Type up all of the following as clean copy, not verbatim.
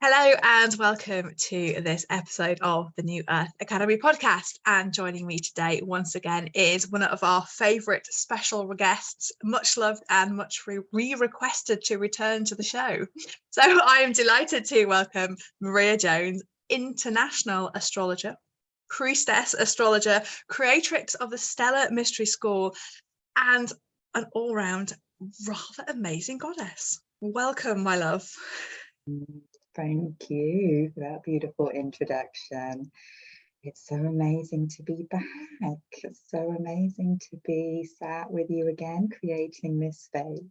Hello and welcome to this episode of the New Earth Academy podcast. And joining me today once again is one of our favourite special guests, much loved and much re-requested to return to the show. So I am delighted to welcome Maria Jones, international astrologer, priestess astrologer, creatrix of the Stellar Mystery School, and an all-round rather amazing goddess. Welcome, my love. Thank you for that beautiful introduction. It's so amazing to be back. It's so amazing to be sat with you again, creating this space.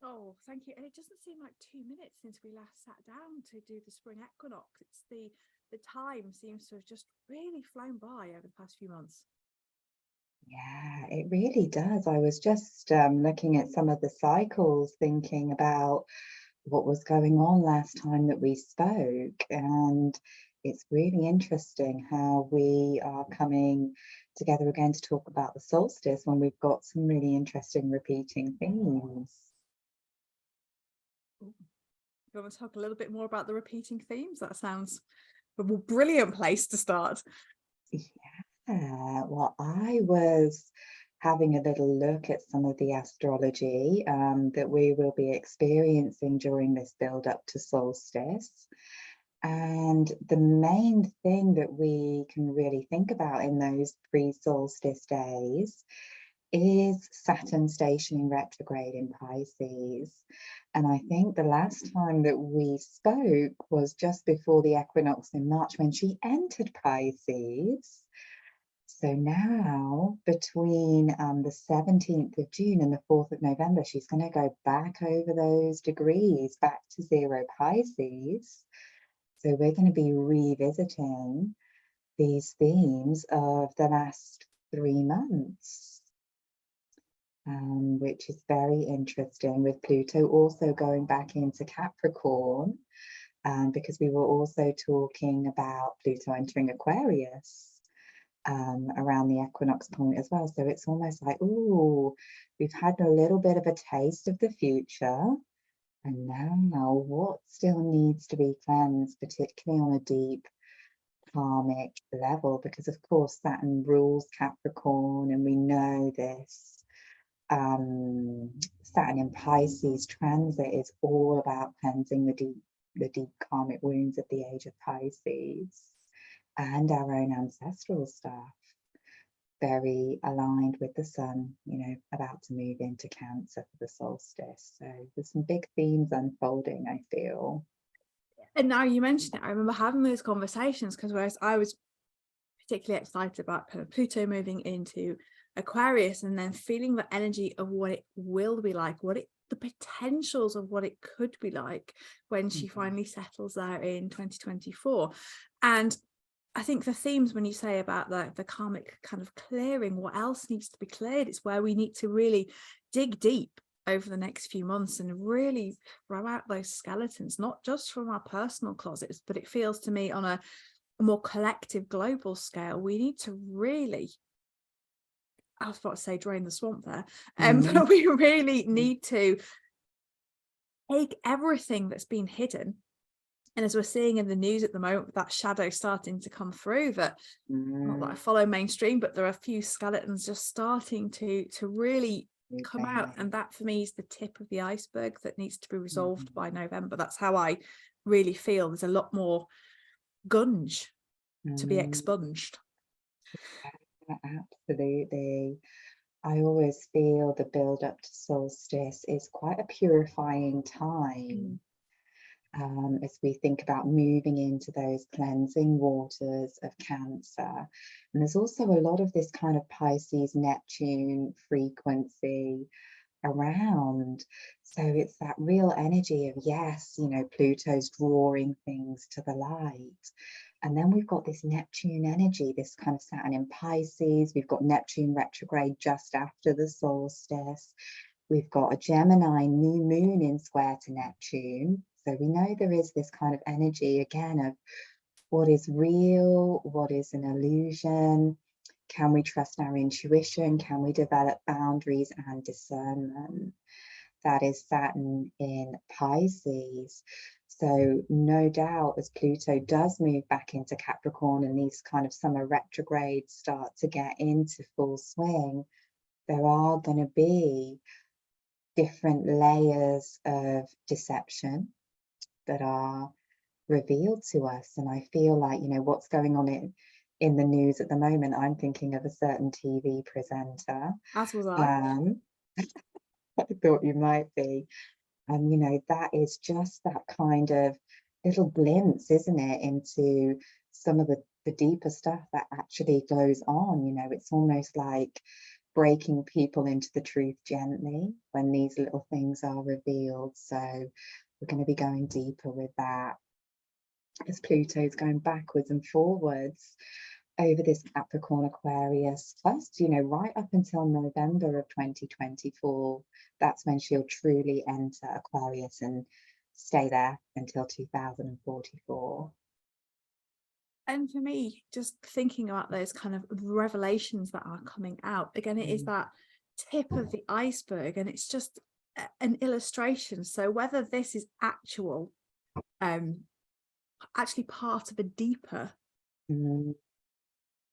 Oh, thank you. And it doesn't seem like 2 minutes since we last sat down to do the spring equinox. It's the time seems to have just really flown by over the past few months. Yeah, it really does. I was just looking at some of the cycles, thinking about what was going on last time that we spoke, and it's really interesting how we are coming together again to talk about the solstice when we've got some really interesting repeating themes. You want to talk a little bit more about the repeating themes? That sounds a brilliant place to start. Yeah, well, I was having a little look at some of the astrology that we will be experiencing during this build up to solstice. And the main thing that we can really think about in those pre-solstice days is Saturn stationing retrograde in Pisces. And I think the last time that we spoke was just before the equinox in March when she entered Pisces. So now, between the 17th of June and the 4th of November, she's going to go back over those degrees, back to 0 Pisces. So we're going to be revisiting these themes of the last 3 months, which is very interesting, with Pluto also going back into Capricorn, because we were also talking about Pluto entering Aquarius around the equinox point as well. So it's almost like, ooh, we've had a little bit of a taste of the future, and now what still needs to be cleansed, particularly on a deep karmic level, because of course Saturn rules Capricorn, and we know this. Saturn in Pisces transit is all about cleansing the deep karmic wounds of the age of Pisces and our own ancestral stuff, very aligned with the sun, about to move into Cancer for the solstice. So there's some big themes unfolding, I feel. And now you mentioned it, I remember having those conversations, because whereas I was particularly excited about kind of Pluto moving into Aquarius and then feeling the energy of what it will be like, the potentials of what it could be like when she finally settles there in 2024. And I think the themes, when you say about the karmic kind of clearing, what else needs to be cleared, it's where we need to really dig deep over the next few months and really throw out those skeletons, not just from our personal closets, but it feels to me on a more collective global scale, we need to really, I was about to say drain the swamp there, but we really need to take everything that's been hidden. And as we're seeing in the news at the moment, that shadow starting to come through, that not that I follow mainstream, but there are a few skeletons just starting to really come out. And that for me is the tip of the iceberg that needs to be resolved by November. That's how I really feel. There's a lot more gunge to be expunged. Absolutely. I always feel the build up to solstice is quite a purifying time. As we think about moving into those cleansing waters of Cancer. And there's also a lot of this kind of Pisces Neptune frequency around. So it's that real energy of, yes, Pluto's drawing things to the light. And then we've got this Neptune energy, this kind of Saturn in Pisces. We've got Neptune retrograde just after the solstice. We've got a Gemini new moon in square to Neptune. So we know there is this kind of energy again of what is real, what is an illusion. Can we trust our intuition? Can we develop boundaries and discernment? That is Saturn in Pisces. So no doubt, as Pluto does move back into Capricorn and these kind of summer retrogrades start to get into full swing, there are going to be different layers of deception that are revealed to us. And I feel like, you know, what's going on in the news at the moment, I'm thinking of a certain TV presenter. As was I. I thought you might be. And, you know, that is just that kind of little glimpse, isn't it, into some of the deeper stuff that actually goes on. You know, it's almost like breaking people into the truth gently when these little things are revealed. So we're going to be going deeper with that as Pluto's going backwards and forwards over this Capricorn Aquarius, first, you know, right up until November of 2024. That's when she'll truly enter Aquarius and stay there until 2044. And for me, just thinking about those kind of revelations that are coming out, again, it is that tip of the iceberg, and it's just an illustration. So whether this is actually part of a deeper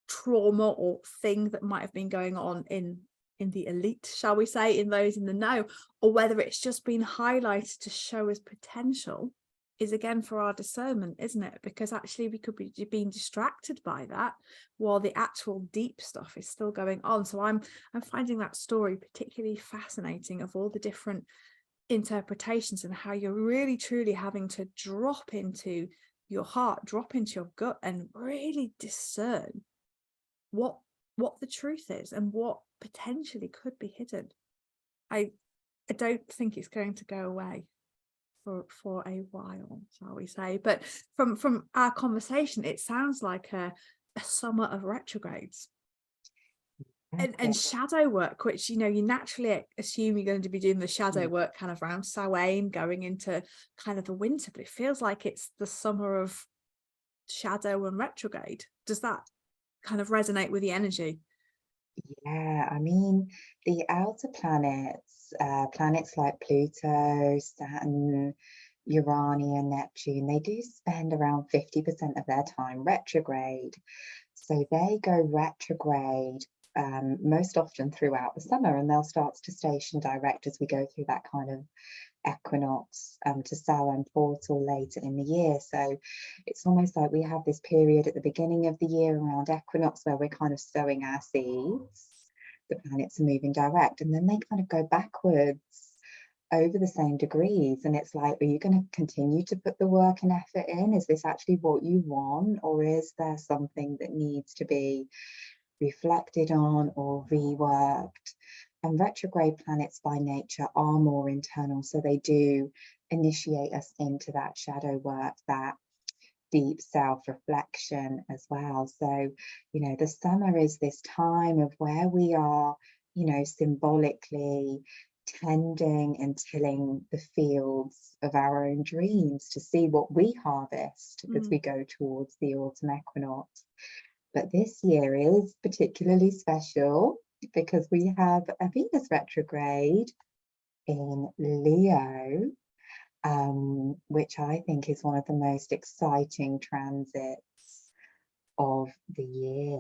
trauma or thing that might have been going on in the elite, shall we say, in those in the know, or whether it's just been highlighted to show us potential, is again for our discernment, isn't it? Because actually we could be being distracted by that while the actual deep stuff is still going on. So I'm finding that story particularly fascinating, of all the different interpretations and how you're really truly having to drop into your heart, drop into your gut, and really discern what the truth is and what potentially could be hidden. I don't think it's going to go away for a while, shall we say. But from our conversation, it sounds like a summer of retrogrades and shadow work, which, you know, you naturally assume you're going to be doing the shadow work kind of around Samhain, going into kind of the winter, but it feels like it's the summer of shadow and retrograde. Does that kind of resonate with the energy? Yeah, I mean, the outer planets, planets like Pluto, Saturn, Urania, Neptune, they do spend around 50% of their time retrograde. So they go retrograde most often throughout the summer, and they'll start to station direct as we go through that kind of equinox to Samhain portal later in the year. So it's almost like we have this period at the beginning of the year around equinox where we're kind of sowing our seeds. The planets are moving direct, and then they kind of go backwards over the same degrees. And it's like, are you going to continue to put the work and effort in? Is this actually what you want, or is there something that needs to be reflected on or reworked? And retrograde planets by nature are more internal, so they do initiate us into that shadow work, that deep self-reflection as well. So, you know, the summer is this time of where we are, you know, symbolically tending and tilling the fields of our own dreams to see what we harvest as we go towards the autumn equinox. But this year is particularly special because we have a Venus retrograde in Leo, which I think is one of the most exciting transits of the year.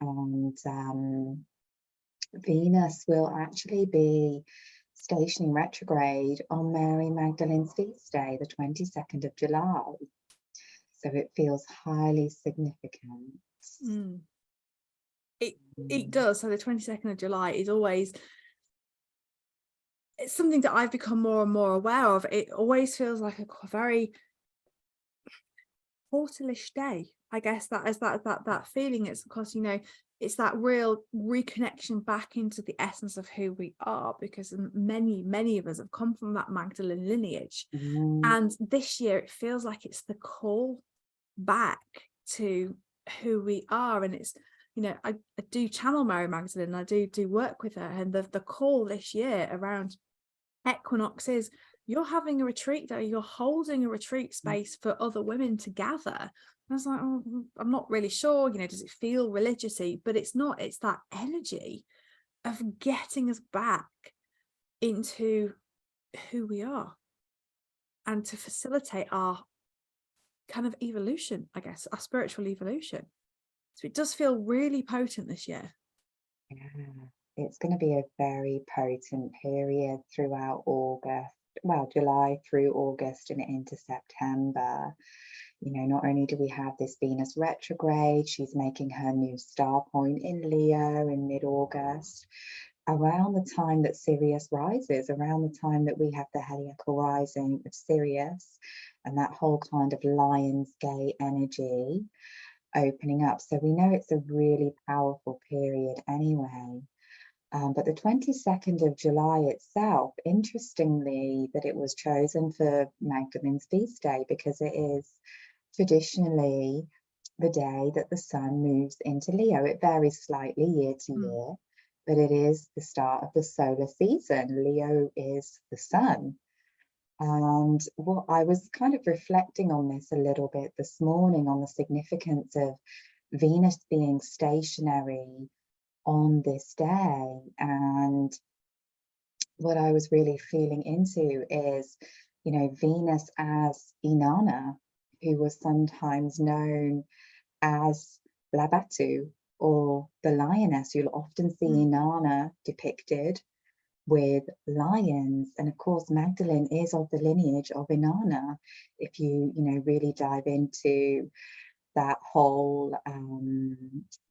And Venus will actually be stationing retrograde on Mary Magdalene's feast day, the 22nd of July. So it feels highly significant. It does. So the 22nd of July is always, it's something that I've become more and more aware of. It always feels like a very portalish day, I guess. That is that feeling. It's because, you know, it's that real reconnection back into the essence of who we are, because many of us have come from that Magdalene lineage. And this year it feels like it's the call back to who we are. And it's, you know, I do channel Mary Magdalene, I do work with her, and the call this year around equinox is you're having a retreat there, you're holding a retreat space for other women to gather. I was like, oh, I'm not really sure, you know, does it feel religious-y? But it's not. It's that energy of getting us back into who we are and to facilitate our kind of evolution, I guess, our spiritual evolution. So it does feel really potent this year. Yeah, it's going to be a very potent period throughout August, well, July through August and into September. You know, not only do we have this Venus retrograde, she's making her new star point in Leo in mid-August, around the time that Sirius rises, around the time that we have the heliacal rising of Sirius and that whole kind of Lion's Gate energy opening up. So we know it's a really powerful period anyway. But the 22nd of July itself, interestingly, that it was chosen for Magdalene's feast day because it is traditionally the day that the sun moves into Leo. It varies slightly year to year, but it is the start of the solar season. Leo is the sun. And what I was kind of reflecting on this a little bit this morning on the significance of Venus being stationary on this day. And what I was really feeling into is, you know, Venus as Inanna, who was sometimes known as Labatu or the lioness. You'll often see Inanna depicted with lions, and of course Magdalene is of the lineage of Inanna. If you really dive into that whole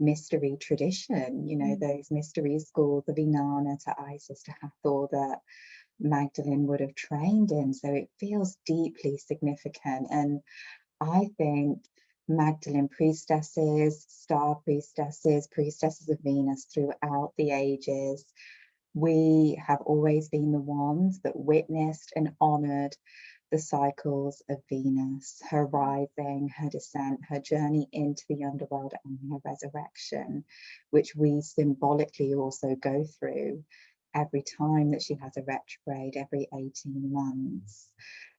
mystery tradition, those mystery schools of Inanna to Isis to Hathor that Magdalene would have trained in. So it feels deeply significant. And I think Magdalene priestesses, star priestesses, priestesses of Venus throughout the ages, we have always been the ones that witnessed and honored the cycles of Venus, her rising, her descent, her journey into the underworld, and her resurrection, which we symbolically also go through every time that she has a retrograde, every 18 months.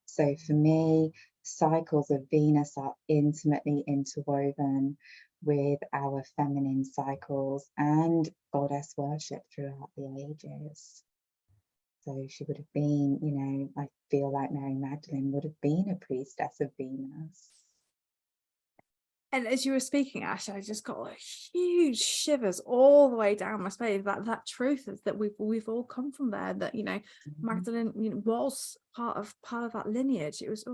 So for me, cycles of Venus are intimately interwoven with our feminine cycles and goddess worship throughout the ages. So she would have been, I feel like Mary Magdalene would have been a priestess of Venus. And as you were speaking, Ash, I just got like huge shivers all the way down my spine. That truth is that we've all come from there. That Magdalene was part of that lineage. It was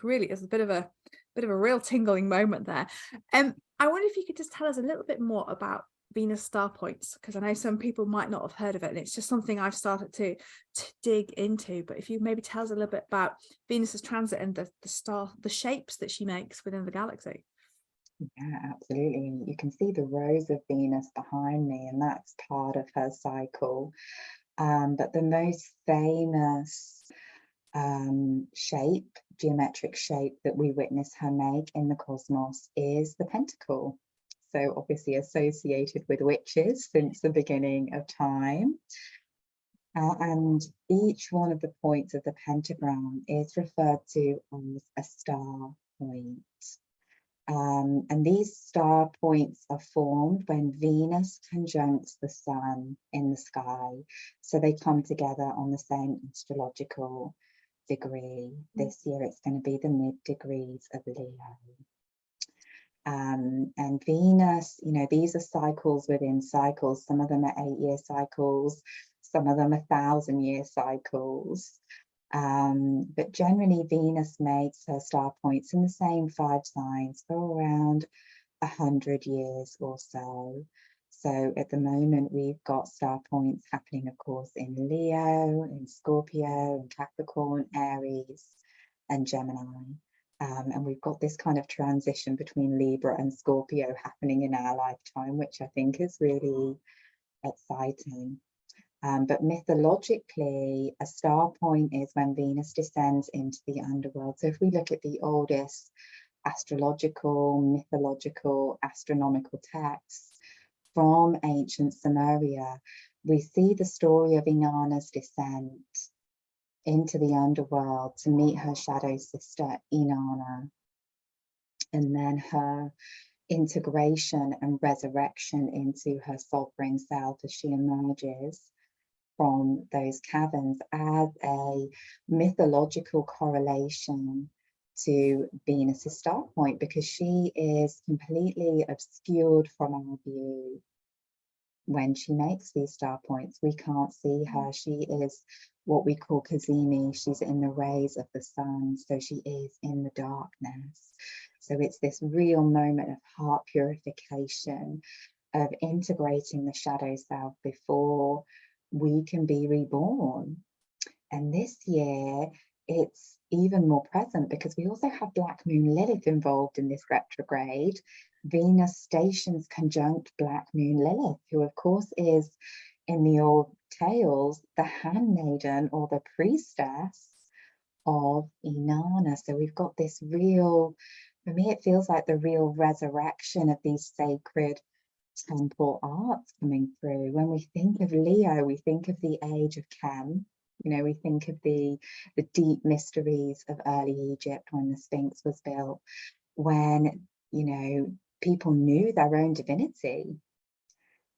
really is a bit of a real tingling moment there. I wonder if you could just tell us a little bit more about Venus star points, because I know some people might not have heard of it, and it's just something I've started to dig into. But if you maybe tell us a little bit about Venus's transit and the shapes that she makes within the galaxy. Yeah, absolutely. You can see the rose of Venus behind me, and that's part of her cycle. But the most famous geometric shape that we witness her make in the cosmos is the pentacle. So obviously associated with witches since the beginning of time. And each one of the points of the pentagram is referred to as a star point. And these star points are formed when Venus conjuncts the sun in the sky. So they come together on the same astrological degree. This year it's going to be the mid degrees of Leo. And Venus, these are cycles within cycles. Some of them are 8-year cycles, some of them are 1,000-year cycles. But generally Venus makes her star points in the same 5 signs for around 100 years or so. So at the moment we've got star points happening, of course, in Leo, in Scorpio, in Capricorn, Aries, and Gemini. And we've got this kind of transition between Libra and Scorpio happening in our lifetime, which I think is really exciting. But mythologically, a star point is when Venus descends into the underworld. So if we look at the oldest astrological, mythological, astronomical texts from ancient Sumeria, we see the story of Inanna's descent into the underworld to meet her shadow sister Inanna, and then her integration and resurrection into her sovereign self as she emerges from those caverns as a mythological correlation to Venus's star point, because she is completely obscured from our view. When she makes these star points, we can't see her. She is what we call Kazemi. She's in the rays of the sun, so she is in the darkness. So it's this real moment of heart purification, of integrating the shadow self before we can be reborn. And this year, it's even more present because we also have Black Moon Lilith involved in this retrograde. Venus stations conjunct Black Moon Lilith, who of course is, in the old tales, the handmaiden or the priestess of Inanna. So we've got this real, for me, it feels like the real resurrection of these sacred temple arts coming through. When we think of Leo, we think of the age of Chem. We think of the deep mysteries of early Egypt, when the Sphinx was built, when, people knew their own divinity.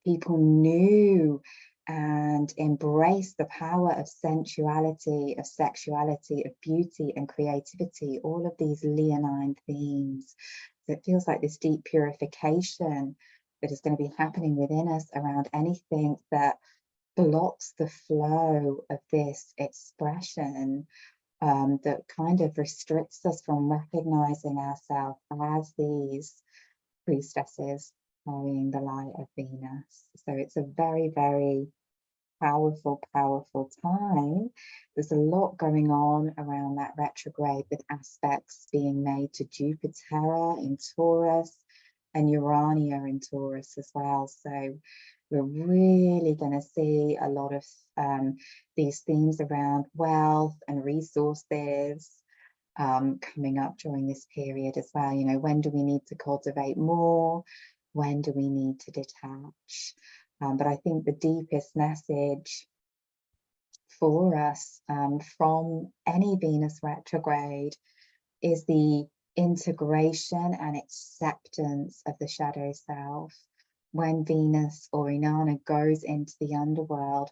People knew and embraced the power of sensuality, of sexuality, of beauty and creativity, all of these leonine themes. So it feels like this deep purification that is going to be happening within us around anything that blocks the flow of this expression, that kind of restricts us from recognizing ourselves as these priestesses carrying the light of Venus. So it's a very, very powerful, powerful time. There's a lot going on around that retrograde, with aspects being made to Jupiter in Taurus and Urania in Taurus as well. So we're really going to see a lot of these themes around wealth and resources coming up during this period as well. When do we need to cultivate more? When do we need to detach? But I think the deepest message for us from any Venus retrograde is the integration and acceptance of the shadow self. When Venus or Inanna goes into the underworld,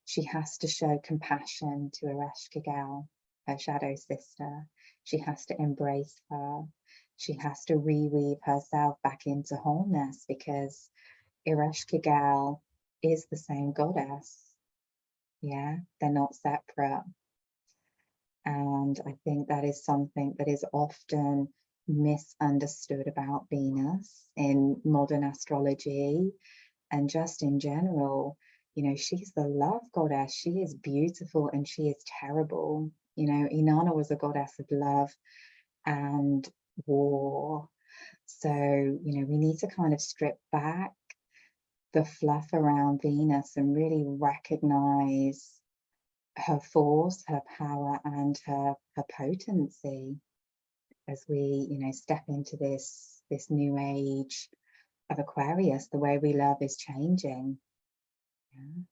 she has to show compassion to Ereshkigal, her shadow sister. She has to embrace her. She has to reweave herself back into wholeness, because Ereshkigal is the same goddess. Yeah, they're not separate. And I think that is something that is often misunderstood about Venus in modern astrology, and just in general. She's the love goddess. She is beautiful and she is terrible. Inanna was a goddess of love and war. So, we need to kind of strip back the fluff around Venus and really recognize her force, her power, and her potency as we, step into this new age of Aquarius. The way we love is changing. Yeah.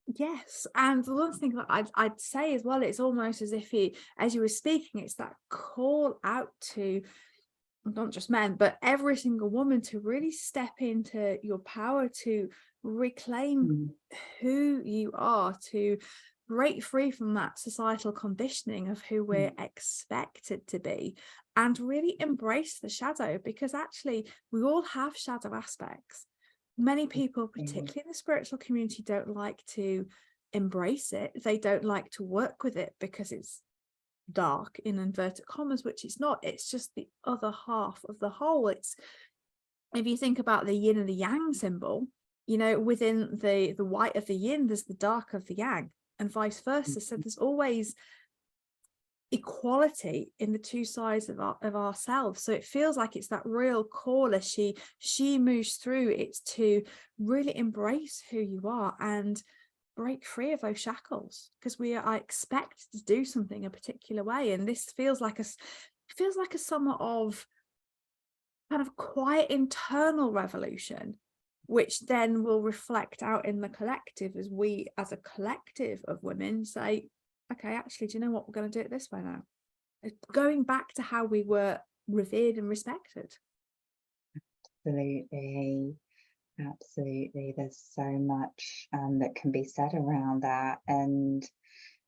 Yes, and the one thing that I'd say as well, it's almost as if as you were speaking, it's that call out to not just men, but every single woman to really step into your power, to reclaim who you are, to break free from that societal conditioning of who we're expected to be, and really embrace the shadow, because actually we all have shadow aspects. Many people, particularly in the spiritual community, don't like to embrace it. They don't like to work with it because it's dark, in inverted commas, which it's not. It's just the other half of the whole. It's, if you think about the yin and the yang symbol, within the white of the yin, there's the dark of the yang, and vice versa. So there's always equality in the two sides of ourselves. So it feels like it's that real call as she moves through. It's to really embrace who you are and break free of those shackles, because we are expected to do something a particular way. And this feels like a summer of kind of quiet internal revolution, which then will reflect out in the collective, as we as a collective of women say, okay, actually, do you know what, we're going to do it this way now, going back to how we were revered and respected. Absolutely. There's so much that can be said around that. And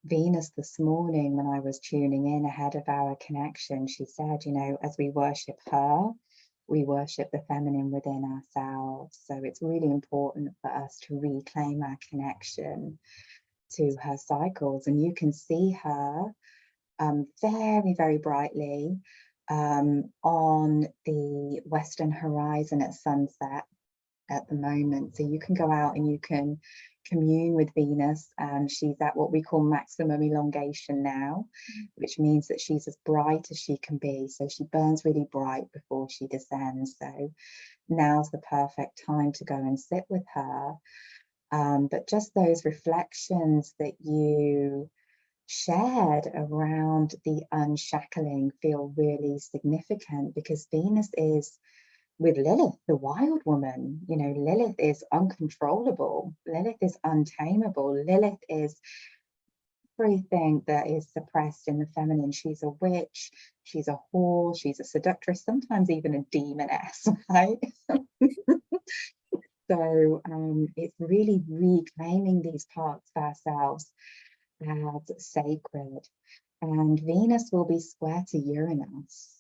Venus this morning, when I was tuning in ahead of our connection, she said, you know, as we worship her, we worship the feminine within ourselves. So it's really important for us to reclaim our connection to her cycles. And you can see her very, very brightly on the western horizon at sunset at the moment. So you can go out and you can commune with Venus, and she's at what we call maximum elongation now, which means that she's as bright as she can be. So she burns really bright before she descends. So now's the perfect time to go and sit with her. But just those reflections that you shared around the unshackling feel really significant, because Venus is with Lilith, the wild woman. You know, Lilith is uncontrollable. Lilith is untamable. Lilith is everything that is suppressed in the feminine. She's a witch, she's a whore, she's a seductress, sometimes even a demoness, right? So it's really reclaiming these parts of ourselves as sacred. And Venus will be square to Uranus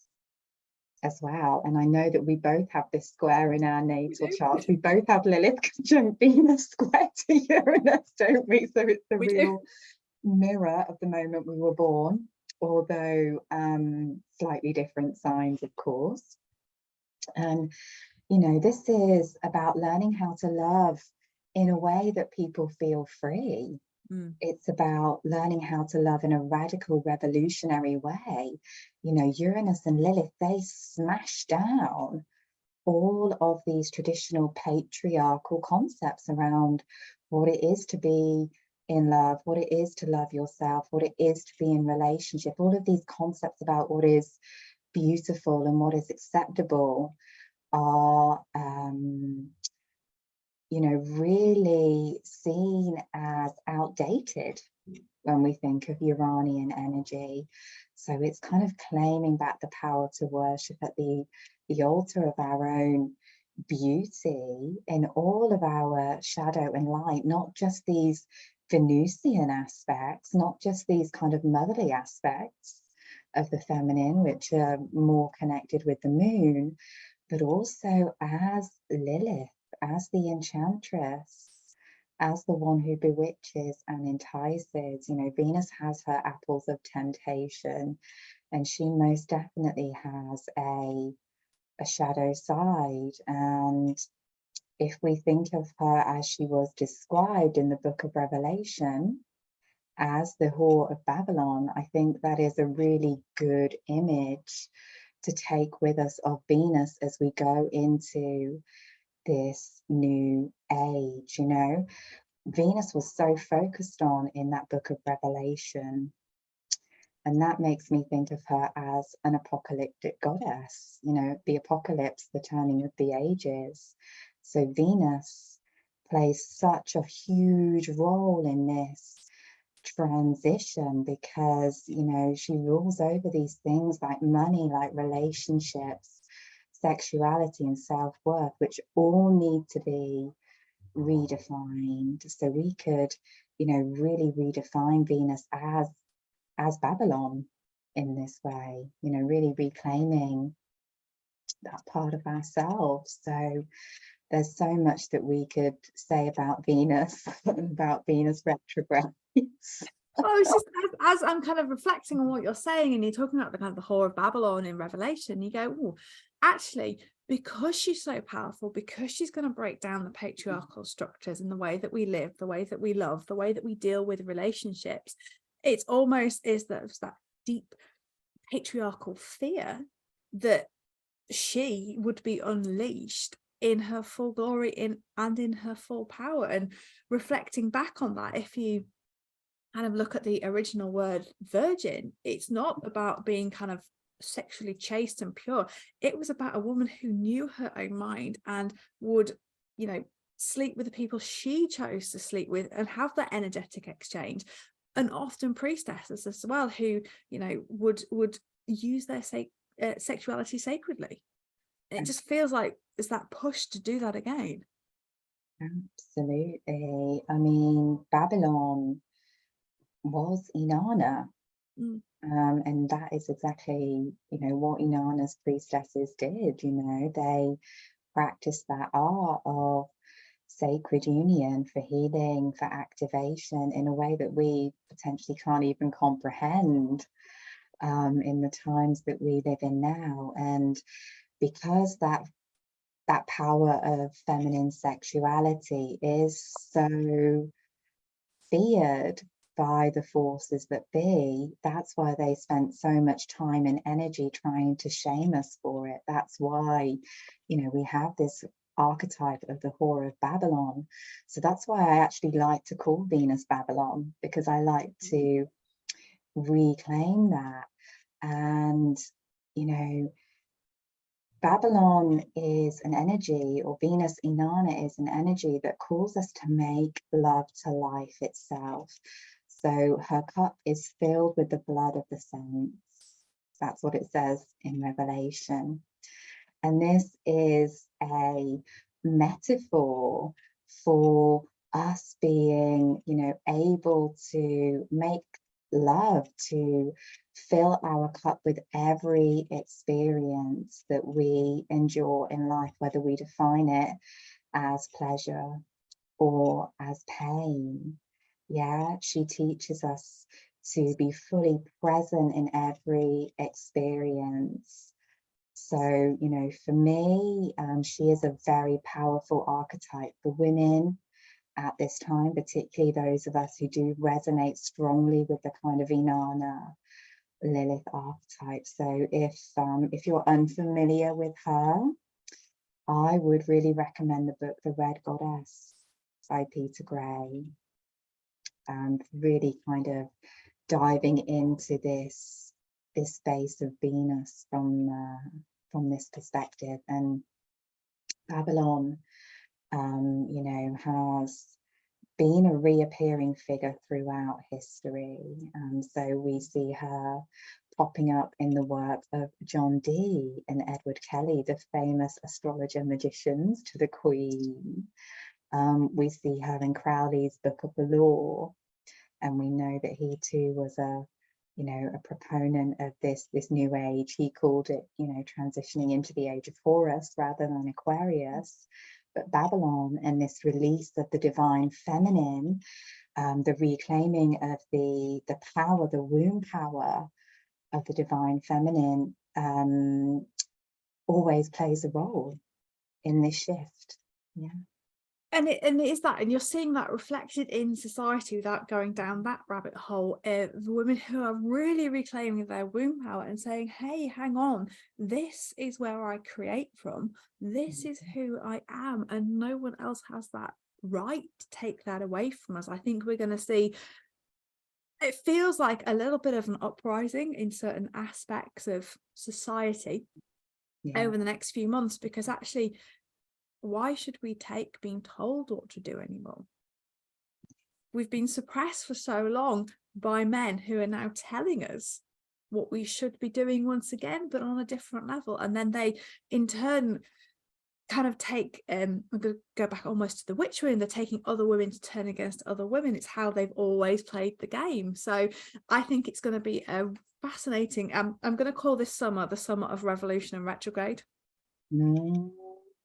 as well. And I know that we both have this square in our natal charts. We both have Lilith conjunct Venus square to Uranus, don't we? So it's the real mirror of the moment we were born, although slightly different signs, of course. And you know, this is about learning how to love in a way that people feel free. It's about learning how to love in a radical, revolutionary way. You know, Uranus and Lilith, they smash down all of these traditional patriarchal concepts around what it is to be in love, what it is to love yourself, what it is to be in relationship, all of these concepts about what is beautiful and what is acceptable are you know, really seen as outdated when we think of Uranian energy. So it's kind of claiming back the power to worship at the altar of our own beauty in all of our shadow and light, not just these Venusian aspects, not just these kind of motherly aspects of the feminine, which are more connected with the moon, but also as Lilith, as the enchantress, as the one who bewitches and entices. You know, Venus has her apples of temptation, and she most definitely has a shadow side. And if we think of her as she was described in the book of Revelation as the whore of Babylon, I think that is a really good image to take with us of Venus as we go into this new age. You know, Venus was so focused on in that book of Revelation, and that makes me think of her as an apocalyptic goddess. You know, the apocalypse, the turning of the ages. So Venus plays such a huge role in this transition, because, you know, she rules over these things like money, like relationships, sexuality and self-worth, which all need to be redefined. So we could, you know, really redefine Venus as Babylon in this way, you know, really reclaiming that part of ourselves. So there's so much that we could say about Venus and about Venus retrograde. Well, it's just as I'm kind of reflecting on what you're saying, and you're talking about the kind of the whore of Babylon in Revelation, you go, oh, actually, because she's so powerful, because she's going to break down the patriarchal structures and the way that we live, the way that we love, the way that we deal with relationships, it's almost is that deep patriarchal fear that she would be unleashed in her full glory and in her full power. And reflecting back on that, if you kind of look at the original word virgin, it's not about being kind of sexually chaste and pure. It was about a woman who knew her own mind and would, you know, sleep with the people she chose to sleep with and have that energetic exchange. And often priestesses as well, who, you know, would use their sexuality sacredly. It just feels like it's that push to do that again. Absolutely. I mean, Babylon was Inanna. And that is exactly, what Inanna's priestesses did. They practiced that art of sacred union for healing, for activation in a way that we potentially can't even comprehend in the times that we live in now. And because that power of feminine sexuality is so feared by the forces that be, that's why they spent so much time and energy trying to shame us for it. That's why, we have this archetype of the whore of Babylon. So that's why I actually like to call Venus Babylon, because I like to reclaim that. And, Babylon is an energy, or Venus Inanna is an energy that calls us to make love to life itself. So her cup is filled with the blood of the saints. That's what it says in Revelation. And this is a metaphor for us being, able to make love, to fill our cup with every experience that we endure in life, whether we define it as pleasure or as pain. Yeah, she teaches us to be fully present in every experience. So, for me, she is a very powerful archetype for women at this time, particularly those of us who do resonate strongly with the kind of Inanna Lilith archetype. So if you're unfamiliar with her, I would really recommend the book The Red Goddess by Peter Gray, and really kind of diving into this space of Venus from this perspective. And Babylon has been a reappearing figure throughout history. And so we see her popping up in the work of John Dee and Edward Kelly, the famous astrologer magicians to the Queen. We see her in Crowley's Book of the Law, and we know that he too was a proponent of this new age. He called it, transitioning into the age of Taurus rather than Aquarius. But Babylon and this release of the divine feminine, the reclaiming of the power, the womb power of the divine feminine, always plays a role in this shift. Yeah. And it is that, and you're seeing that reflected in society without going down that rabbit hole. The women who are really reclaiming their womb power and saying, hey, hang on, this is where I create from, this is who I am, and no one else has that right to take that away from us. I think we're going to see, it feels like a little bit of an uprising in certain aspects of society over the next few months, because actually, why should we take being told what to do anymore? We've been suppressed for so long by men who are now telling us what we should be doing once again, but on a different level. And then they, in turn, kind of take, I'm going to go back almost to the witch women, they're taking other women to turn against other women. It's how they've always played the game. So I think it's going to be a fascinating, I'm going to call this summer the summer of revolution and retrograde.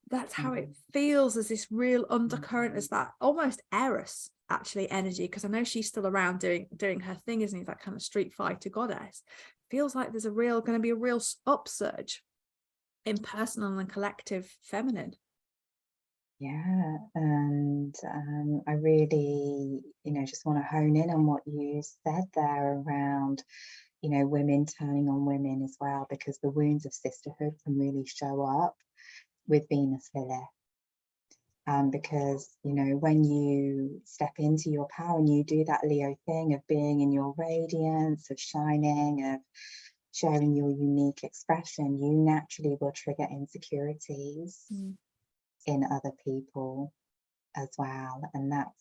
That's how it feels, as this real undercurrent, as that almost Eris actually energy, because I know she's still around doing her thing, isn't she, that kind of street fighter goddess. Feels like there's going to be a real upsurge in personal and collective feminine. Yeah, and I really just want to hone in on what you said there around women turning on women as well, because the wounds of sisterhood can really show up with Venus Lilith. Because when you step into your power and you do that Leo thing of being in your radiance, of shining, of sharing your unique expression, you naturally will trigger insecurities in other people as well. And that's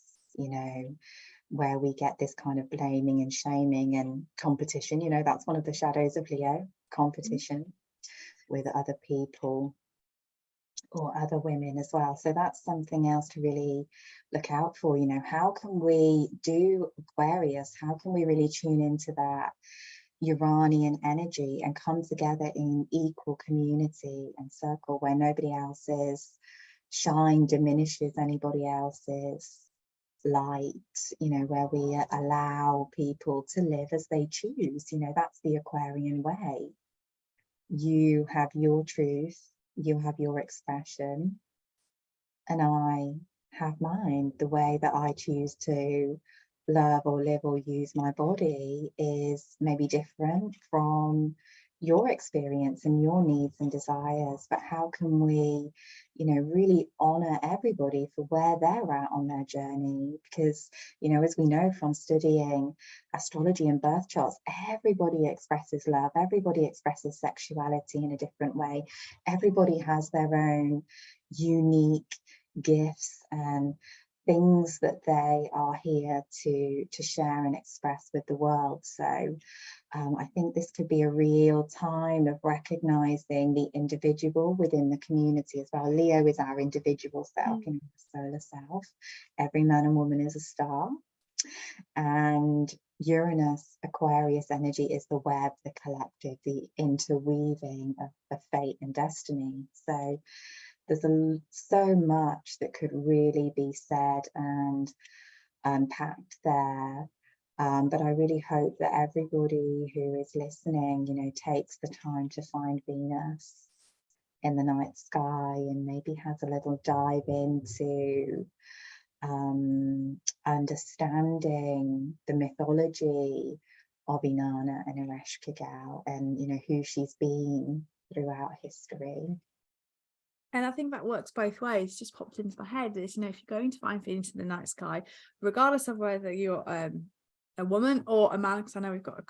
where we get this kind of blaming and shaming and competition. That's one of the shadows of Leo, competition with other people. or other women as well. So that's something else to really look out for. You know, how can we do Aquarius? How can we really tune into that Uranian energy and come together in equal community and circle where nobody else's shine diminishes anybody else's light, you know, where we allow people to live as they choose. You know, that's the Aquarian way. You have your truth, you have your expression, and I have mine. The way that I choose to love or live or use my body is maybe different from your experience and your needs and desires, but how can we, you know, really honor everybody for where they're at on their journey? Because, you know, as we know from studying astrology and birth charts, everybody expresses love, everybody expresses sexuality in a different way, everybody has their own unique gifts and things that they are here to share and express with the world. So I think this could be a real time of recognizing the individual within the community as well. Leo is our individual self, you know, the solar self. Every man and woman is a star. And Uranus, Aquarius energy is the web, the collective, the interweaving of fate and destiny. So there's so much that could really be said and unpacked there. But I really hope that everybody who is listening, you know, takes the time to find Venus in the night sky and maybe has a little dive into understanding the mythology of Inanna and Ereshkigal and, you know, who she's been throughout history. And I think that works both ways. Just popped into my head is, you know, if you're going to find Venus in the night sky, regardless of whether you're a woman or a man, because I know we've got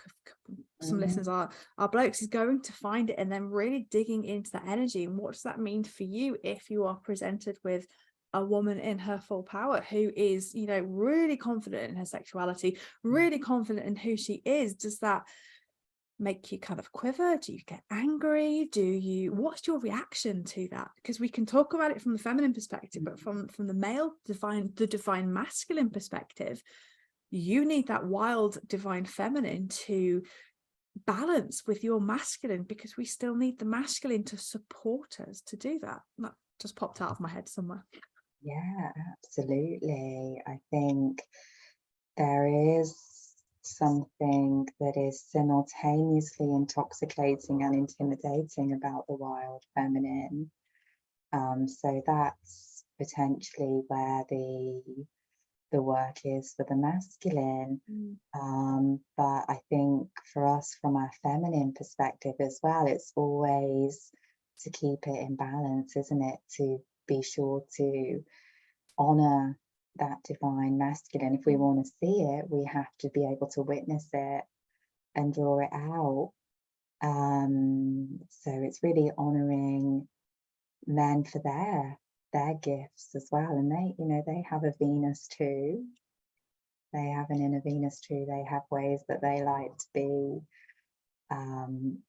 some listeners are blokes, is going to find it and then really digging into that energy. And what does that mean for you if you are presented with a woman in her full power who is, you know, really confident in her sexuality, really confident in who she is? Does that make you kind of quiver? Do you get angry? What's your reaction to that? Because we can talk about it from the feminine perspective, but from the male divine masculine perspective, you need that wild divine feminine to balance with your masculine, because we still need the masculine to support us to do that. That just popped out of my head somewhere. Yeah, absolutely. I think there is something that is simultaneously intoxicating and intimidating about the wild feminine. So that's potentially where the work is for the masculine. But I think for us, from our feminine perspective as well, it's always to keep it in balance, isn't it? To be sure to honor that divine masculine. If we want to see it, we have to be able to witness it and draw it out. So it's really honoring men for their gifts as well. And they, you know, they have a Venus too. They have an inner Venus too. They have ways that they like to be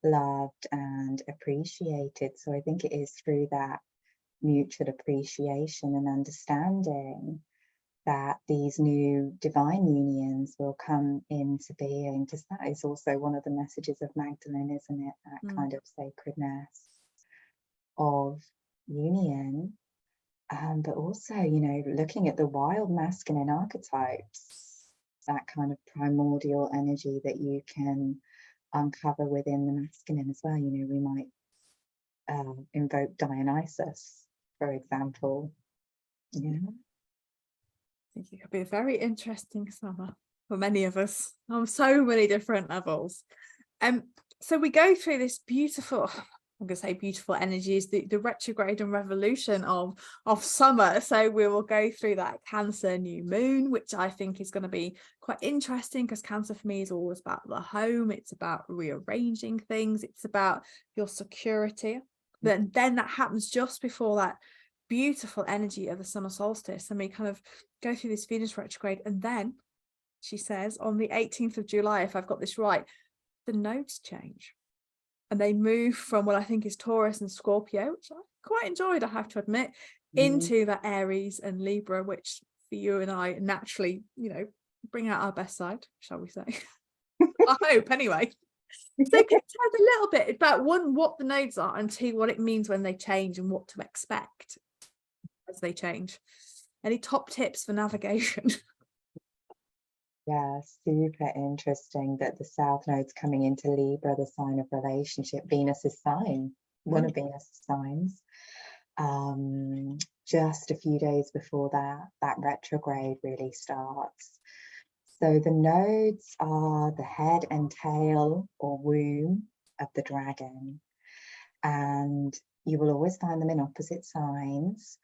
loved and appreciated. So I think it is through that mutual appreciation and understanding that these new divine unions will come into being, because that is also one of the messages of Magdalene, isn't it? That kind of sacredness of union. But also, you know, looking at the wild masculine archetypes, that kind of primordial energy that you can uncover within the masculine as well. You know, we might invoke Dionysus, for example. Yeah. I think it could be a very interesting summer for many of us on so many different levels. So we go through this beautiful, I'm going to say beautiful energies, the retrograde and revolution of summer. So we will go through that Cancer new moon, which I think is going to be quite interesting, because Cancer for me is always about the home. It's about rearranging things. It's about your security. Then that happens just before that beautiful energy of the summer solstice, and we kind of go through this Venus retrograde. And then she says on the 18th of July, if I've got this right, the nodes change and they move from what I think is Taurus and Scorpio, which quite enjoyed, I have to admit, Mm. into that Aries and Libra, which for you and I naturally, bring out our best side, shall we say? I hope, anyway. So can you tell us a little bit about, one, what the nodes are, and two, what it means when they change and what to expect as they change? Any top tips for navigation? Yeah, super interesting that the South Node's coming into Libra, the sign of relationship, Venus's sign, one of Venus's signs. Just a few days before that retrograde really starts. So the nodes are the head and tail or womb of the dragon, and you will always find them in opposite signs.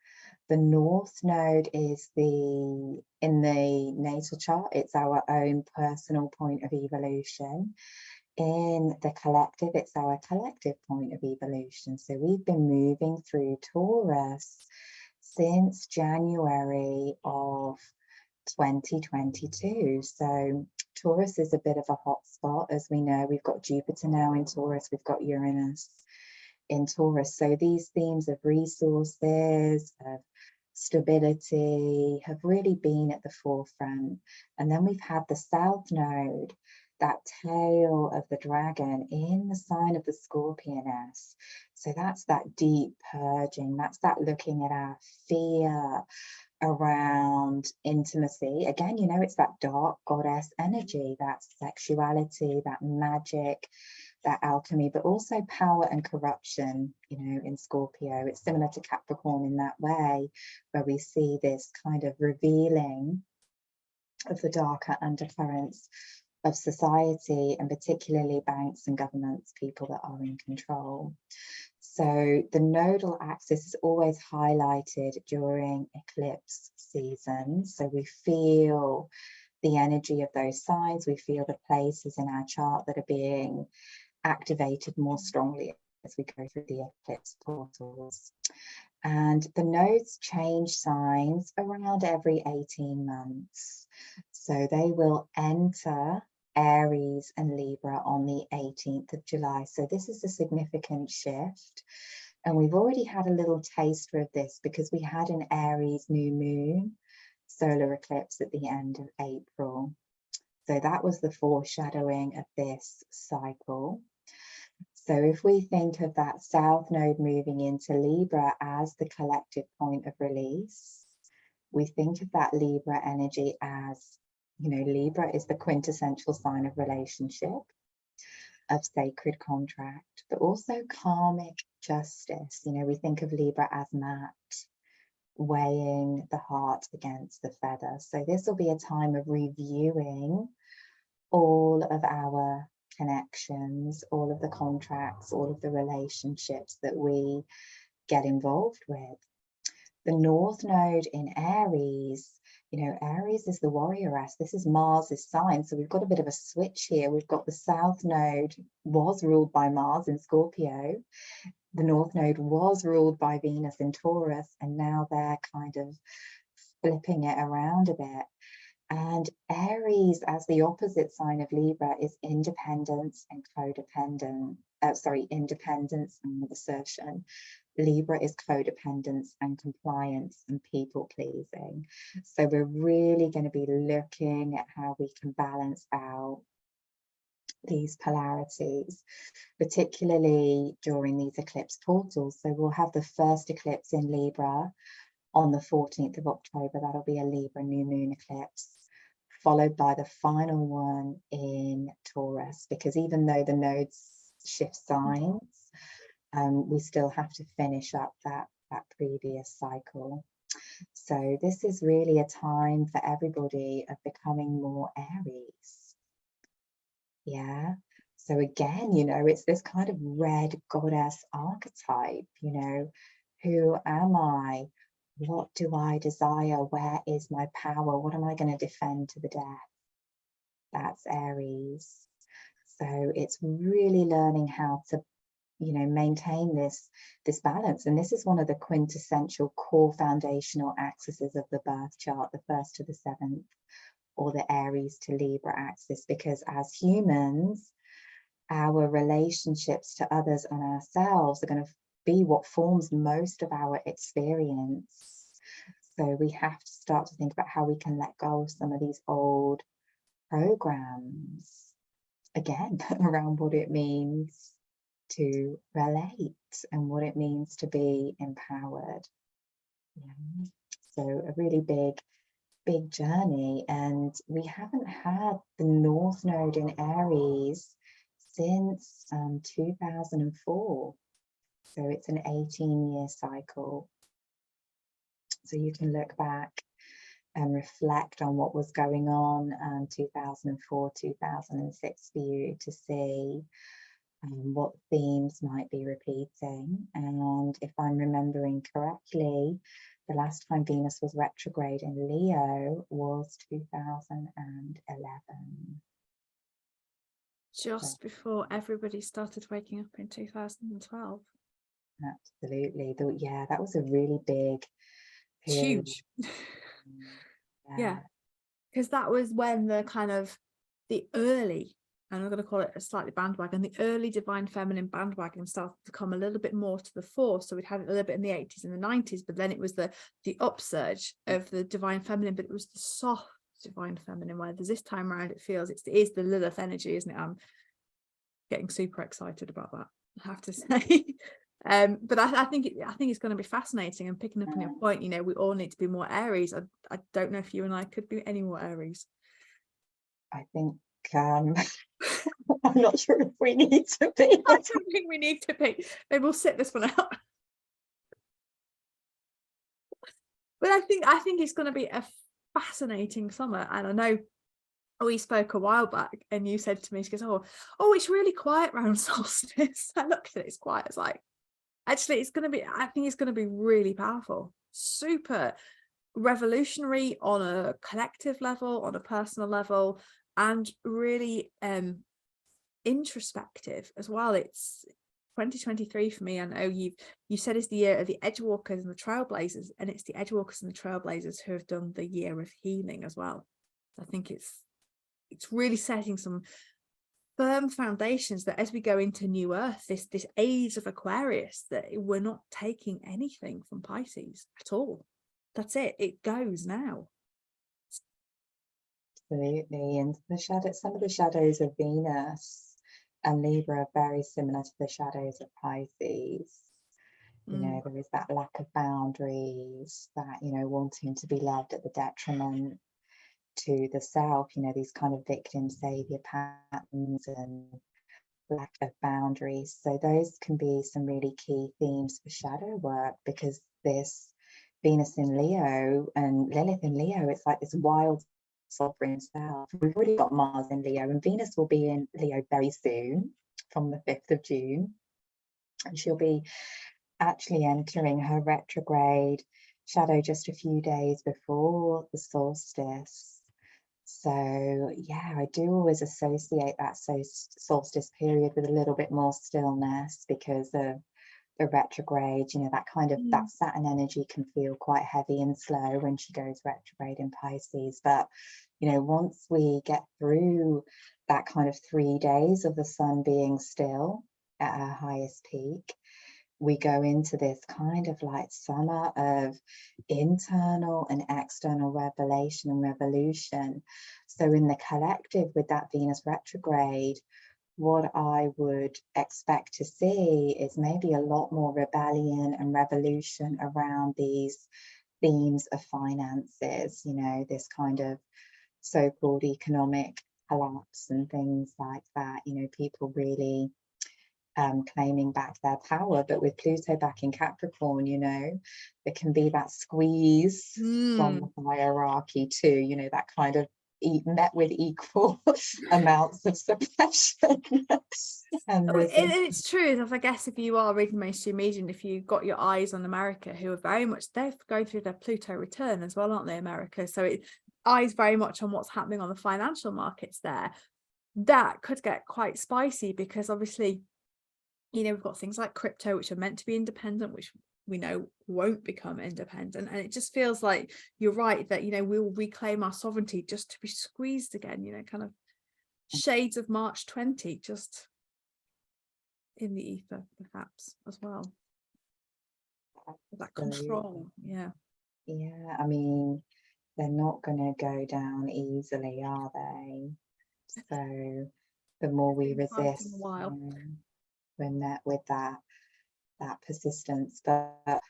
The North Node is in the natal chart, it's our own personal point of evolution. In the collective, it's our collective point of evolution. So we've been moving through Taurus since January of 2022. So Taurus is a bit of a hot spot, as we know. We've got Jupiter now in Taurus, we've got Uranus in Taurus. So these themes of resources, of stability have really been at the forefront. And then we've had the South Node, that tail of the dragon, in the sign of the Scorpioness. So that's that deep purging, that's that looking at our fear around intimacy. Again, it's that dark goddess energy, that sexuality, that magic, that alchemy, but also power and corruption, in Scorpio. It's similar to Capricorn in that way, where we see this kind of revealing of the darker undercurrents of society, and particularly banks and governments, people that are in control. So the nodal axis is always highlighted during eclipse season. So we feel the energy of those signs, we feel the places in our chart that are being activated more strongly as we go through the eclipse portals. And the nodes change signs around every 18 months. So they will enter Aries and Libra on the 18th of July. So this is a significant shift. And we've already had a little taster of this because we had an Aries new moon solar eclipse at the end of April. So that was the foreshadowing of this cycle. So if we think of that South Node moving into Libra as the collective point of release, we think of that Libra energy as, Libra is the quintessential sign of relationship, of sacred contract, but also karmic justice. We think of Libra as mat, weighing the heart against the feather. So this will be a time of reviewing all of our connections, all of the contracts, all of the relationships that we get involved with. The North Node in Aries, Aries is the warrioress. This is Mars's sign. So we've got a bit of a switch here. We've got the South Node was ruled by Mars in Scorpio. The North Node was ruled by Venus in Taurus, and now they're kind of flipping it around a bit. And Aries, as the opposite sign of Libra, is independence and codependent. Independence and assertion. Libra is codependence and compliance and people pleasing. So we're really going to be looking at how we can balance out these polarities, particularly during these eclipse portals. So we'll have the first eclipse in Libra on the 14th of October. That'll be a Libra new moon eclipse, followed by the final one in Taurus, because even though the nodes shift signs, we still have to finish up that previous cycle. So this is really a time for everybody of becoming more Aries. Yeah. So again, it's this kind of red goddess archetype, who am I? What do I desire? Where is my power? What am I going to defend to the death? That's Aries. So it's really learning how to, maintain this balance. And this is one of the quintessential core foundational axes of the birth chart, the 1st to the 7th, or the Aries to Libra axis, because as humans, our relationships to others and ourselves are going to be what forms most of our experience. So we have to start to think about how we can let go of some of these old programs, again, around what it means to relate and what it means to be empowered. Yeah. So a really big journey, and we haven't had the North Node in Aries since 2004. So it's an 18-year cycle. So you can look back and reflect on what was going on 2004, 2006 for you to see what themes might be repeating. And if I'm remembering correctly, the last time Venus was retrograde in Leo was 2011. Just before everybody started waking up in 2012. Absolutely. Yeah, that was a really big period. Huge. Yeah, because that was when the kind of the early, and I'm going to call it a slightly bandwagon, the early divine feminine bandwagon started to come a little bit more to the fore. So we'd had it a little bit in the 80s and the 90s, but then it was the upsurge of the divine feminine, but it was the soft divine feminine, where there's this time around it feels it is the Lilith energy, isn't it? I'm getting super excited about that, I have to say. But I think it's going to be fascinating, and picking up on your point, you know, we all need to be more Aries. I don't know if you and I could be any more Aries. I think I'm not sure if we need to be. I don't think we need to be. Maybe we'll sit this one out. But I think it's going to be a fascinating summer. And I know we spoke a while back, and you said to me, she goes, oh, it's really quiet around solstice. I looked at it, it's quiet. It's like, actually, I think it's going to be really powerful, super revolutionary on a collective level, on a personal level, and really introspective as well. It's 2023 for me. I know you said it's the year of the Edgewalkers and the Trailblazers, and it's the Edgewalkers and the Trailblazers who have done the year of healing as well. I think it's really setting some firm foundations that as we go into new earth, this age of Aquarius, that we're not taking anything from Pisces at all. That's it goes now. Absolutely. And some of the shadows of Venus and Libra are very similar to the shadows of Pisces. You know, there is that lack of boundaries, that, you know, wanting to be loved at the detriment to the self, you know, these kind of victim savior patterns and lack of boundaries. So those can be some really key themes for shadow work, because this Venus in Leo and Lilith in Leo, it's like this wild sovereign self. We've already got Mars in Leo, and Venus will be in Leo very soon, from the 5th of June, and she'll be actually entering her retrograde shadow just a few days before the solstice. So yeah, I do always associate that solstice period with a little bit more stillness, because of the retrograde. You know, that kind of that Saturn energy can feel quite heavy and slow when she goes retrograde in Pisces. But you know, once we get through that kind of 3 days of the sun being still at her highest peak, we go into this kind of like summer of internal and external revelation and revolution. So in the collective, with that Venus retrograde, what I would expect to see is maybe a lot more rebellion and revolution around these themes of finances, you know, this kind of so-called economic collapse and things like that. You know, people really claiming back their power. But with Pluto back in Capricorn, you know, there can be that squeeze from the hierarchy too, you know, that kind of met with equal amounts of suppression. And it's true. I guess if you are reading mainstream media, and if you got your eyes on America, who are very much, they're going through their Pluto return as well, aren't they, America? So it eyes very much on what's happening on the financial markets there. That could get quite spicy, because obviously, you know, we've got things like crypto, which are meant to be independent, which we know won't become independent. And it just feels like you're right that, you know, we'll reclaim our sovereignty just to be squeezed again, you know, kind of shades of March 20, just in the ether, perhaps, as well. that absolutely. control. Yeah. Yeah, I mean, they're not going to go down easily, are they? So the more we Been fighting a resist, while. we're met with that persistence. But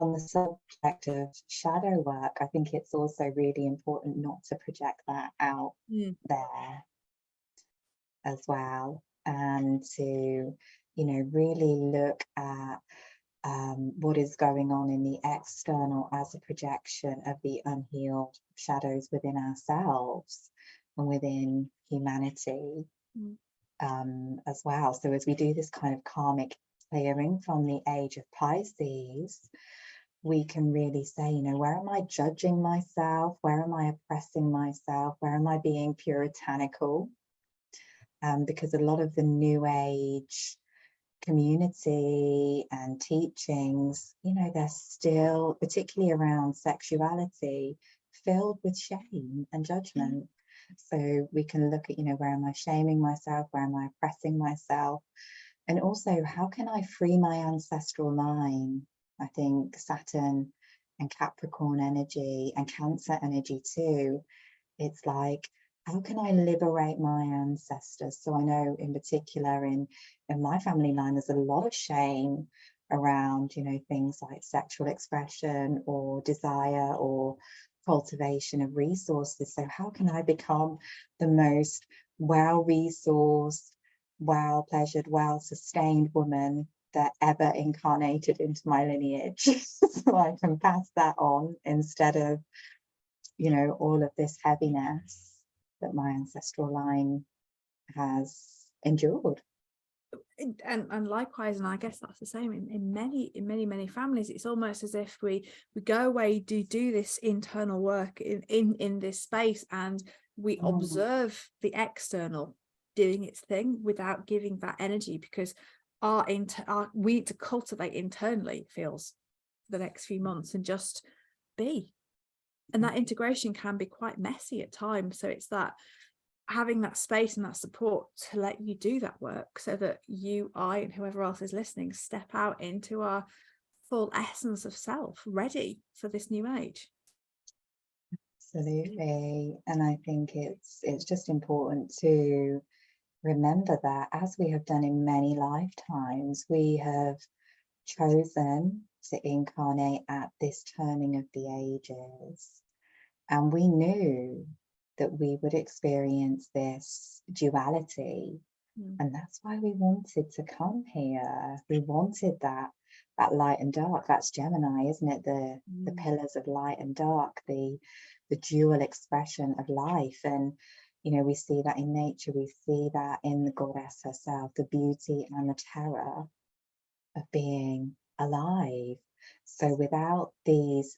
on the subject of shadow work, I think it's also really important not to project that out there as well, and to, really look at what is going on in the external as a projection of the unhealed shadows within ourselves and within humanity as well. So as we do this kind of karmic clearing from the age of Pisces, we can really say, where am I judging myself? Where am I oppressing myself? Where am I being puritanical? Because a lot of the New Age community and teachings, they're still, particularly around sexuality, filled with shame and judgment. So we can look at, where am I shaming myself? Where am I oppressing myself? And also, how can I free my ancestral line? I think Saturn and Capricorn energy and Cancer energy too, it's like, how can I liberate my ancestors? So I know in particular in my family line, there's a lot of shame around, things like sexual expression or desire or cultivation of resources. So how can I become the most well-resourced, well-pleasured, well-sustained woman that ever incarnated into my lineage? So I can pass that on instead of, all of this heaviness that my ancestral line has endured. And likewise, and I guess that's the same in many families. It's almost as if we go away, do this internal work in this space, and we observe the external doing its thing without giving that energy, because we need to cultivate internally, it feels, for the next few months, and just be. And that integration can be quite messy at times. So it's that having that space and that support to let you do that work, so that I, and whoever else is listening, step out into our full essence of self, ready for this new age. Absolutely. And I think it's just important to remember that, as we have done in many lifetimes, we have chosen to incarnate at this turning of the ages. And we knew that we would experience this duality. And that's why we wanted to come here. We wanted that light and dark. That's Gemini, isn't it? The pillars of light and dark, the dual expression of life. And, we see that in nature. We see that in the goddess herself, the beauty and the terror of being alive. So without these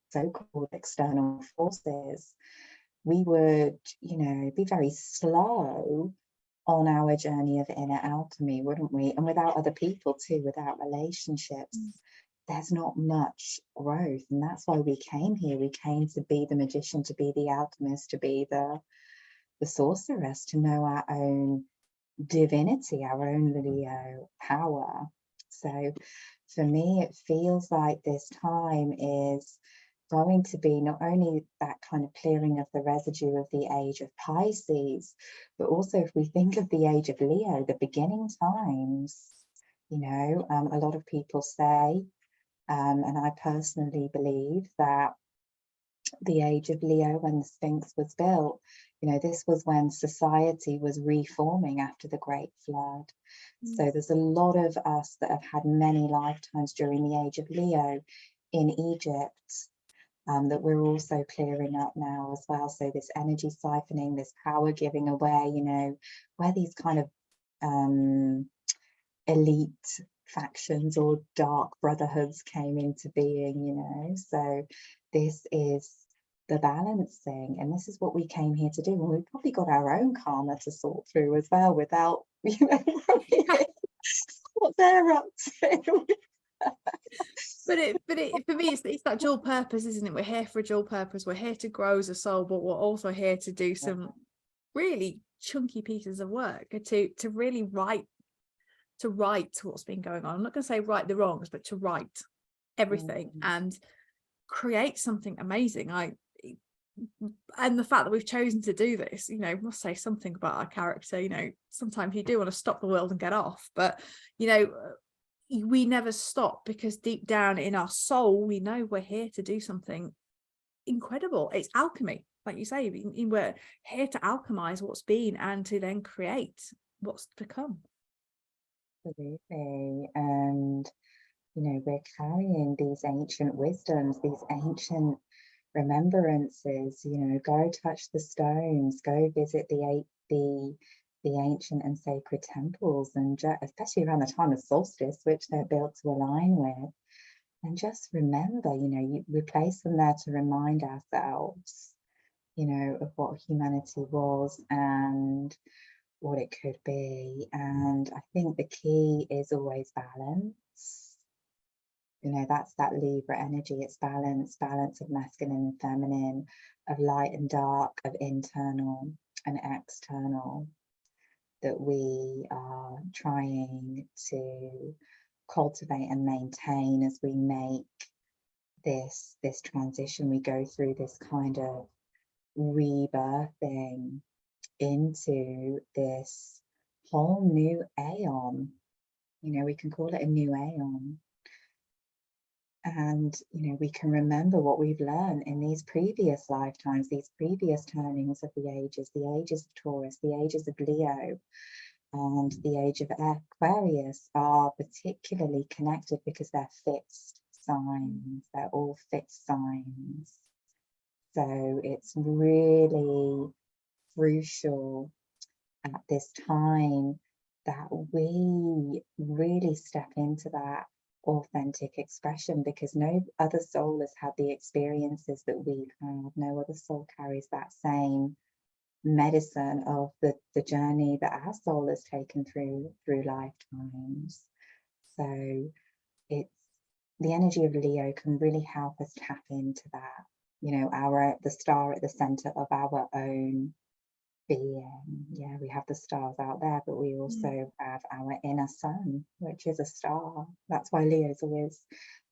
so-called external forces, we would, be very slow on our journey of inner alchemy, wouldn't we? And without other people too, without relationships, there's not much growth. And that's why we came here. We came to be the magician, to be the alchemist, to be the sorceress, to know our own divinity, our own Leo power. So for me, it feels like this time is going to be not only that kind of clearing of the residue of the age of Pisces, but also if we think of the age of Leo, the beginning times, a lot of people say, and I personally believe, that the age of Leo, when the Sphinx was built, this was when society was reforming after the Great Flood. So there's a lot of us that have had many lifetimes during the age of Leo in Egypt, that we're also clearing up now as well. So this energy siphoning, this power giving away, where these kind of elite factions or dark brotherhoods came into being, so this is the balancing, and this is what we came here to do. And we've probably got our own karma to sort through as well, without what they're up to. But for me, it's that dual purpose, isn't it? We're here for a dual purpose. We're here to grow as a soul, but we're also here to do some really chunky pieces of work, to really write what's been going on. I'm not going to say right the wrongs, but to right everything and create something amazing. And the fact that we've chosen to do this, you know, must say something about our character. You know, sometimes you do want to stop the world and get off, but you know, we never stop, because deep down in our soul we know we're here to do something incredible. It's alchemy, like you say. We're here to alchemize what's been and to then create what's to come. Absolutely. And you know, we're carrying these ancient wisdoms, these ancient remembrances. You know, go touch the stones, go visit the ancient and sacred temples, and especially around the time of solstice, which they're built to align with. And just remember, you know, we place them there to remind ourselves, you know, of what humanity was and what it could be. And I think the key is always balance. You know, that's that Libra energy. It's balance of masculine and feminine, of light and dark, of internal and external, that we are trying to cultivate and maintain as we make this transition. We go through this kind of rebirthing into this whole new aeon. You know, we can call it a new aeon. And, you know, we can remember what we've learned in these previous lifetimes, these previous turnings of the ages of Taurus, the ages of Leo, and the age of Aquarius are particularly connected because they're fixed signs. They're all fixed signs. So it's really crucial at this time that we really step into that authentic expression, because no other soul has had the experiences that we've had. No other soul carries that same medicine of the journey that our soul has taken through lifetimes. So it's the energy of Leo can really help us tap into that, you know, the star at the center of our own being. Yeah, we have the stars out there, but we also have our inner sun, which is a star. That's why Leo's always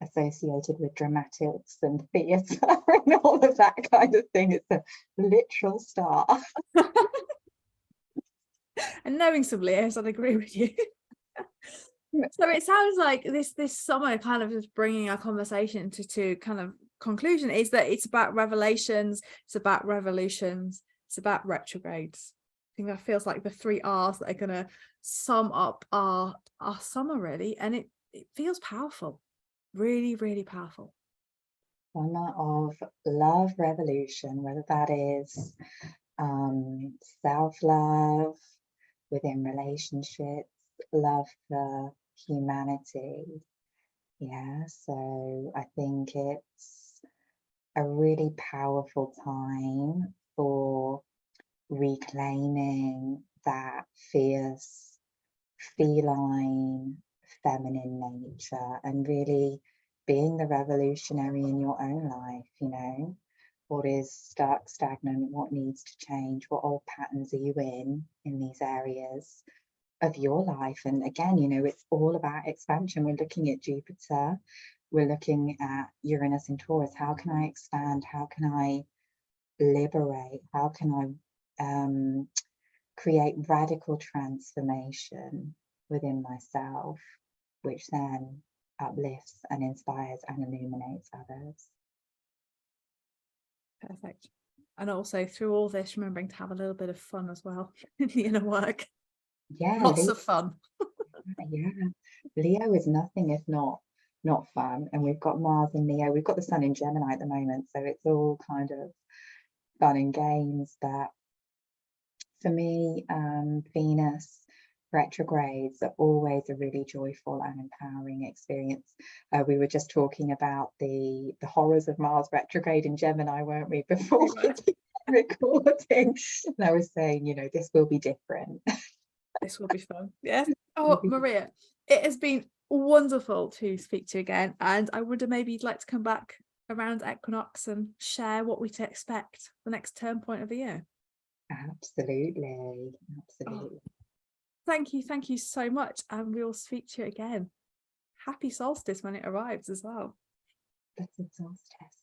associated with dramatics and theatre and all of that kind of thing. It's a literal star. And knowing some Leos, I'd agree with you. So it sounds like this summer kind of is bringing our conversation to kind of conclusion, is that it's about revelations, it's about revolutions, it's about retrogrades. I think that feels like the 3 R's that are going to sum up our summer, really. And it feels powerful, really, really powerful. Summer of love revolution, whether that is self-love within relationships, love for humanity. Yeah, so I think it's a really powerful time for reclaiming that fierce, feline, feminine nature, and really being the revolutionary in your own life. You know, what is stuck, stagnant, what needs to change, what old patterns are you in these areas of your life. And again, you know, it's all about expansion. We're looking at Jupiter, we're looking at Uranus and Taurus. How can I expand? How can I liberate? How can I create radical transformation within myself, which then uplifts and inspires and illuminates others? Perfect. And also through all this, remembering to have a little bit of fun as well in the inner work. Yeah, Lots of fun. Yeah, Leo is nothing if not fun. And we've got Mars in Leo, we've got the Sun in Gemini at the moment, so it's all kind of fun and games. But for me, Venus retrogrades are always a really joyful and empowering experience. We were just talking about the horrors of Mars retrograde in Gemini, weren't we, before recording? And I was saying, you know, this will be different. This will be fun. Yes. Oh, Maria, it has been wonderful to speak to you again. And I wonder maybe you'd like to come back around equinox and share what we to expect the next turn point of the year. Absolutely. Oh, thank you so much. And we'll speak to you again. Happy solstice when it arrives as well. Blessed solstice.